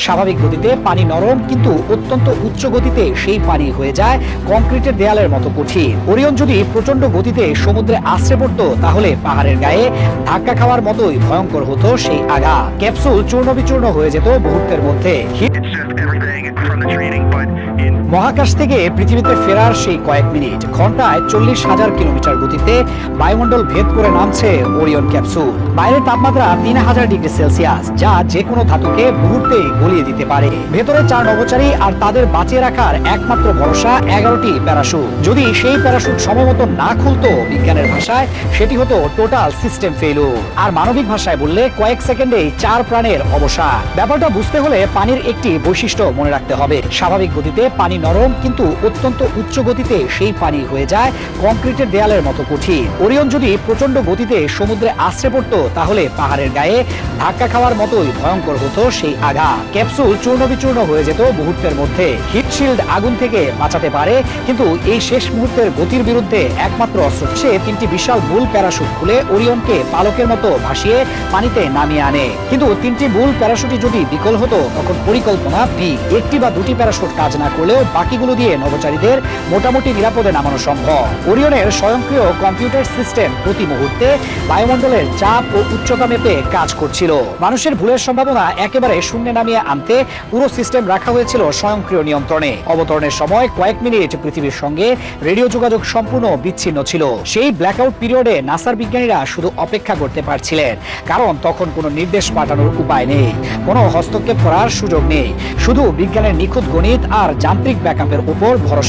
স্বাভাবিক গতিতে পানি নরম, কিন্তু অত্যন্ত উচ্চ গতিতে সেই পানি হয়ে যায় কংক্রিটের দেয়ালের মতো কঠিন। ওরিয়ন যদি প্রচন্ড গতিতে সমুদ্রে আছড়ে পড়তো, তাহলে পাহাড়ের গায়ে ধাক্কা খাওয়ার মতোই ভয়ঙ্কর হতো সেই আঘাত। ক্যাপসুল চূর্ণ বিচূর্ণ হয়ে যেত মুহূর্তের মধ্যে। মহাকাশ থেকে পৃথিবীতে ফেরার সেই কয়েক মিনিট, ঘন্টায় 40,000 কিলোমিটার গতিতে বায়ুমণ্ডল ভেদ করে নামছে ওরিয়ন ক্যাপসুল। বাইরের তাপমাত্রা 3000 ডিগ্রি সেলসিয়াস, যা যে কোনো ধাতুকে মুহূর্তেই গলিয়ে দিতে পারে। ভেতরে 4 নভোচারী আর তাদের বাঁচিয়ে রাখার একমাত্র ভরসা 11টি প্যারাশুট। যদি সেই প্যারাশুট সময়মতো না খুলতো, বিজ্ঞানের ভাষায় সেটি হতো টোটাল সিস্টেম ফেইলিউর। আর মানবিক ভাষায় বললে কয়েক সেকেন্ডেই 4 প্রাণের অবসান। ব্যাপারটা বুঝতে হলে পানির একটি বৈশিষ্ট্য মনে রাখতে হবে। স্বাভাবিক গতিতে পানি নরম, কিন্তু অত্যন্ত উচ্চ গতিতে সেই পানি হয়ে যায় কংক্রিটের দেয়ালের মতো কঠিন। ওরিয়ন যদি প্রচন্ড গতিতে সমুদ্রে আছড়ে পড়তো, তাহলে পাহাড়ের গায়ে ধাক্কা খাওয়ার মতোই ভয়ঙ্কর হতো সেই আঘাত। ক্যাপসুল চূর্ণ বিচূর্ণ হয়ে যেত মুহূর্তের মধ্যে। হিটশিল্ড আগুন থেকে বাঁচাতে পারে, কিন্তু এই শেষ মুহূর্তের গতির বিরুদ্ধে একমাত্র অস্ত্র সে 3টি বিশাল বুল প্যারাশুট খুলে ওরিয়নকে পালকের মতো ভাসিয়ে পানিতে নামিয়ে আনে। কিন্তু 3টি বুল প্যারাশুটই যদি বিকল হতো, তখন পরিকল্পনা বি। 1টি বা 2টি প্যারাশুট কাজ না করলেও বাকিগুলো দিয়ে নভোচারীদের মোটামুটি নিরাপদে নামানো সম্ভব। ওরিয়নের স্বয়ংক্রিয় কম্পিউটার সিস্টেম প্রতি মুহূর্তে বায়ুমণ্ডলের চাপ ও উচ্চতা মেপে কাজ করছিল। মানুষের ভুলের সম্ভাবনা একেবারে শূন্যে নামিয়ে আনতে পুরো সিস্টেম রাখা হয়েছিল স্বয়ংক্রিয় নিয়ন্ত্রণে। অবতরণের সময় কয়েক মিনিট পৃথিবীর সঙ্গে রেডিও যোগাযোগ সম্পূর্ণ বিচ্ছিন্ন ছিল। সেই ব্ল্যাকআউট পিরিয়ডে নাসার বিজ্ঞানীরা শুধু অপেক্ষা করতে পারছিলেন, কারণ তখন কোনো নির্দেশ পাঠানোর উপায় নেই, কোনো হস্তক্ষেপ করার সুযোগ নেই, শুধু বিজ্ঞানের নিখুঁত গণিত আর যান্ত্রিক ব্যাকআপের উপর ভরসা।